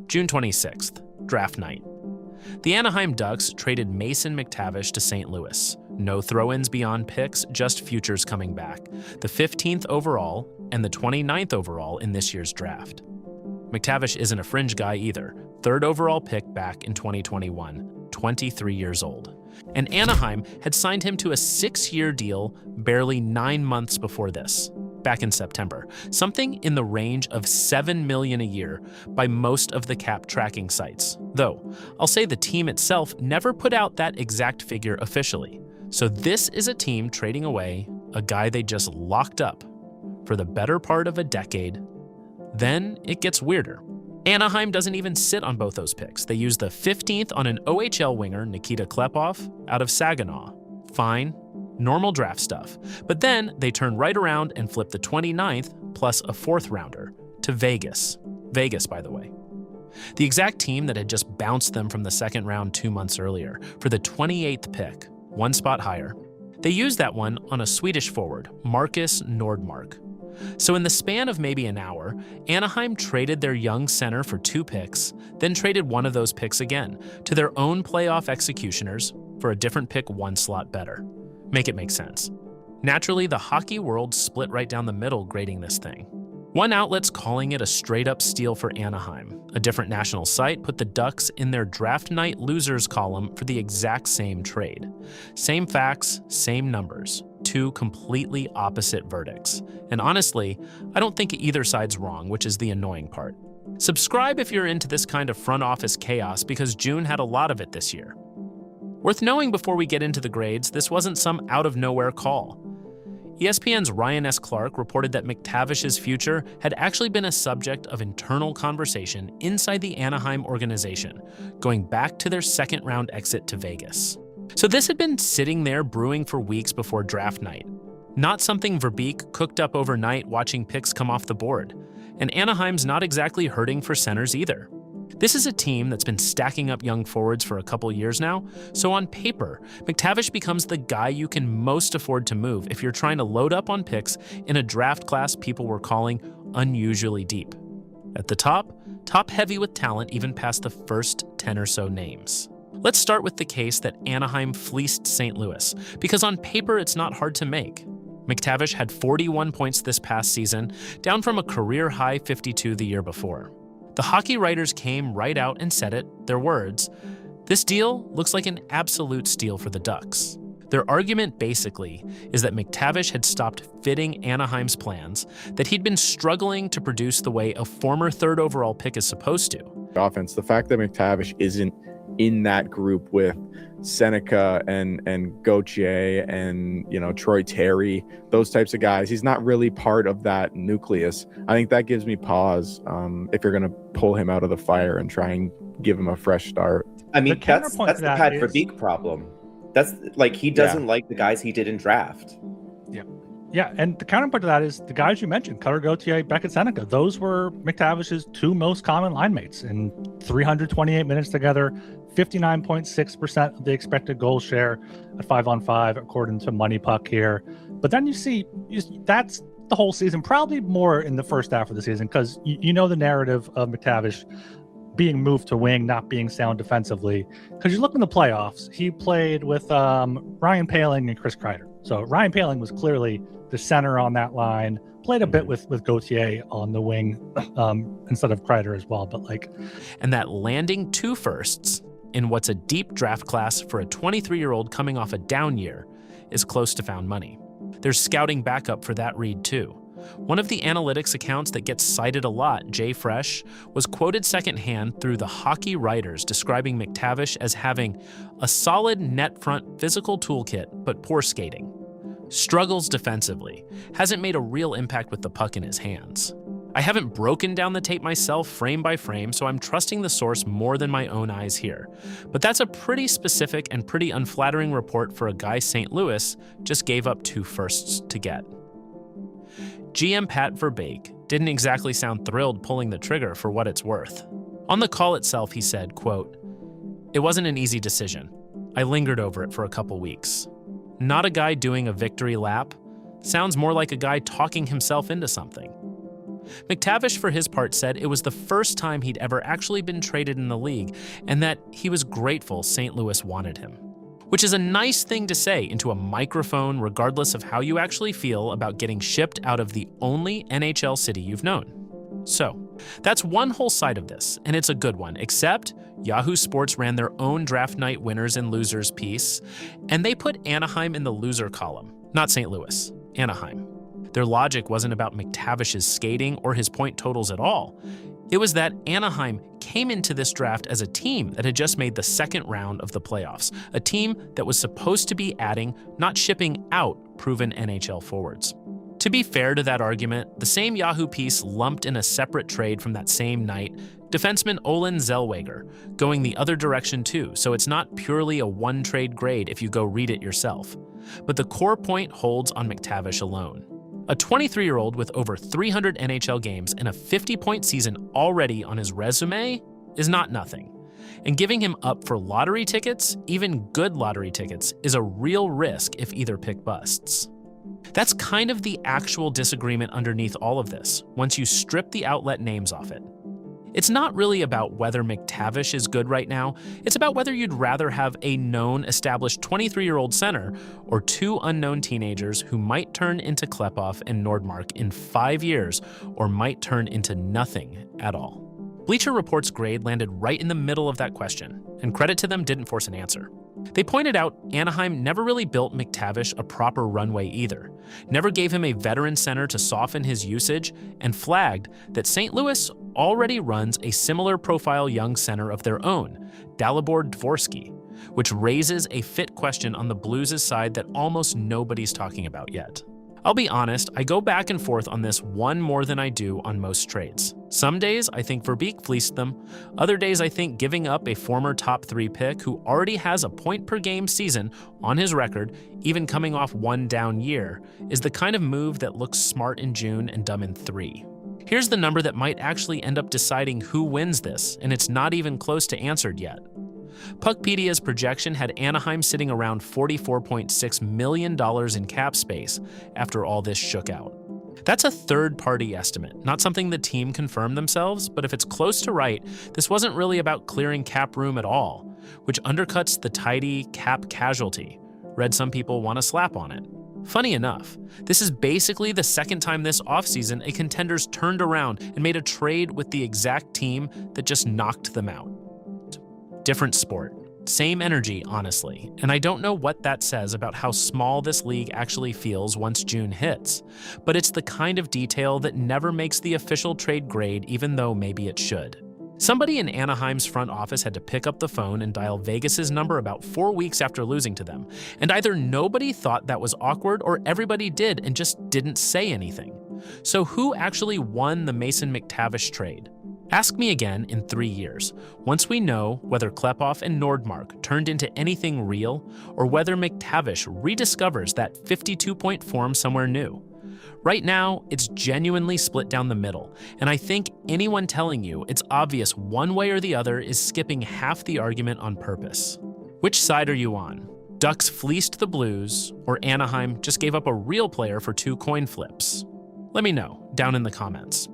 June 26th, draft night. The Anaheim Ducks traded Mason McTavish to St. Louis. No throw-ins beyond picks, just futures coming back. The 15th overall and the 29th overall in this year's draft. McTavish isn't a fringe guy either. 3rd overall pick back in 2021, 23 years old. And Anaheim had signed him to a 6-year deal barely 9 months before this, back in September. Something in the range of $7 million a year by most of the cap tracking sites. Though, I'll say the team itself never put out that exact figure officially. So this is a team trading away a guy they just locked up for the better part of a decade. Then it gets weirder. Anaheim doesn't even sit on both those picks. They use the 15th on an OHL winger, Nikita Klepov, out of Saginaw. Fine, normal draft stuff. But then they turn right around and flip the 29th plus a 4th rounder to Vegas. Vegas, by the way. The exact team that had just bounced them from the 2nd round 2 months earlier for the 28th pick, 1 spot higher. They used that one on a Swedish forward, Marcus Nordmark. So in the span of maybe an hour, Anaheim traded their young center for 2 picks, then traded one of those picks again to their own playoff executioners for a different pick 1 slot better. Make it make sense. Naturally, the hockey world split right down the middle grading this thing. One outlet's calling it a straight-up steal for Anaheim. A different national site put the Ducks in their draft night losers column for the exact same trade. Same facts, same numbers. 2 completely opposite verdicts. And honestly, I don't think either side's wrong, which is the annoying part. Subscribe if you're into this kind of front office chaos because June had a lot of it this year. Worth knowing before we get into the grades, this wasn't some out-of-nowhere call. ESPN's Ryan S. Clark reported that McTavish's future had actually been a subject of internal conversation inside the Anaheim organization, going back to their 2nd-round exit to Vegas. So this had been sitting there brewing for weeks before draft night. Not something Verbeek cooked up overnight watching picks come off the board. And Anaheim's not exactly hurting for centers either. This is a team that's been stacking up young forwards for a couple years now, so on paper, McTavish becomes the guy you can most afford to move if you're trying to load up on picks in a draft class people were calling unusually deep. At the top heavy with talent even past the first 10 or so names. Let's start with the case that Anaheim fleeced St. Louis, because on paper it's not hard to make. McTavish had 41 points this past season, down from a career-high 52 the year before. The hockey writers came right out and said it, their words. This deal looks like an absolute steal for the Ducks. Their argument basically is that McTavish had stopped fitting Anaheim's plans, that he'd been struggling to produce the way a former 3rd overall pick is supposed to. Offense, the fact that McTavish isn't in that group with Seneca and Gauthier and Troy Terry, those types of guys. He's not really part of that nucleus. I think that gives me pause if you're going to pull him out of the fire and try and give him a fresh start. I mean, that's the Pat Verbeek problem. That's like he doesn't like the guys he didn't draft. Yeah, and the counterpoint to that is the guys you mentioned, Cutter, Gauthier, Beckett, Seneca. Those were McTavish's 2 most common line mates in 328 minutes together, 59.6% of the expected goal share at 5-on-5, according to Money Puck here. But then you see that's the whole season, probably more in the first half of the season, because you know the narrative of McTavish being moved to wing, not being sound defensively. Because you look in the playoffs, he played with Ryan Poehling and Chris Kreider. So Ryan Poehling was clearly the center on that line, played a bit with Gauthier on the wing instead of Kreider as well. And that landing 2 firsts in what's a deep draft class for a 23-year-old coming off a down year is close to found money. There's scouting backup for that read too. One of the analytics accounts that gets cited a lot, Jay Fresh, was quoted secondhand through the hockey writers describing McTavish as having a solid net front physical toolkit, but poor skating. Struggles defensively, hasn't made a real impact with the puck in his hands. I haven't broken down the tape myself frame by frame, so I'm trusting the source more than my own eyes here. But that's a pretty specific and pretty unflattering report for a guy St. Louis just gave up 2 firsts to get. GM Pat Verbeek didn't exactly sound thrilled pulling the trigger for what it's worth. On the call itself, he said, quote, "It wasn't an easy decision. I lingered over it for a couple weeks. Not a guy doing a victory lap. Sounds more like a guy talking himself into something. McTavish, for his part, said it was the first time he'd ever actually been traded in the league and that he was grateful St. Louis wanted him. Which is a nice thing to say into a microphone regardless of how you actually feel about getting shipped out of the only NHL city you've known. So, that's one whole side of this, and it's a good one, except Yahoo Sports ran their own draft night winners and losers piece, and they put Anaheim in the loser column, not St. Louis, Anaheim. Their logic wasn't about McTavish's skating or his point totals at all. It was that Anaheim came into this draft as a team that had just made the second round of the playoffs, a team that was supposed to be adding, not shipping out, proven NHL forwards. To be fair to that argument, the same Yahoo piece lumped in a separate trade from that same night defenseman Olin Zellweger, going the other direction too, so it's not purely a one-trade grade if you go read it yourself. But the core point holds on McTavish alone. A 23-year-old with over 300 NHL games and a 50-point season already on his resume is not nothing. And giving him up for lottery tickets, even good lottery tickets, is a real risk if either pick busts. That's kind of the actual disagreement underneath all of this, once you strip the outlet names off it. It's not really about whether McTavish is good right now, it's about whether you'd rather have a known, established 23-year-old center or two unknown teenagers who might turn into Klepov and Nordmark in 5 years or might turn into nothing at all. Bleacher Report's grade landed right in the middle of that question, and credit to them, didn't force an answer. They pointed out Anaheim never really built McTavish a proper runway either, never gave him a veteran center to soften his usage, and flagged that St. Louis already runs a similar profile young center of their own, Dalibor Dvorsky, which raises a fit question on the Blues' side that almost nobody's talking about yet. I'll be honest, I go back and forth on this one more than I do on most trades. Some days I think Verbeek fleeced them, other days I think giving up a former top 3 pick who already has a point-per-game season on his record, even coming off one down year, is the kind of move that looks smart in June and dumb in 3. Here's the number that might actually end up deciding who wins this, and it's not even close to answered yet. Puckpedia's projection had Anaheim sitting around $44.6 million in cap space after all this shook out. That's a third-party estimate, not something the team confirmed themselves, but if it's close to right, this wasn't really about clearing cap room at all, which undercuts the tidy cap casualty. Read some people want to slap on it. Funny enough, this is basically the second time this offseason a contender's turned around and made a trade with the exact team that just knocked them out. Different sport. Same energy, honestly, and I don't know what that says about how small this league actually feels once June hits, but it's the kind of detail that never makes the official trade grade even though maybe it should. Somebody in Anaheim's front office had to pick up the phone and dial Vegas's number about 4 weeks after losing to them, and either nobody thought that was awkward or everybody did and just didn't say anything. So who actually won the Mason McTavish trade? Ask me again in 3 years, once we know whether Klepov and Nordmark turned into anything real, or whether McTavish rediscovers that 52-point form somewhere new. Right now, it's genuinely split down the middle, and I think anyone telling you it's obvious one way or the other is skipping half the argument on purpose. Which side are you on? Ducks fleeced the Blues, or Anaheim just gave up a real player for 2 coin flips? Let me know down in the comments.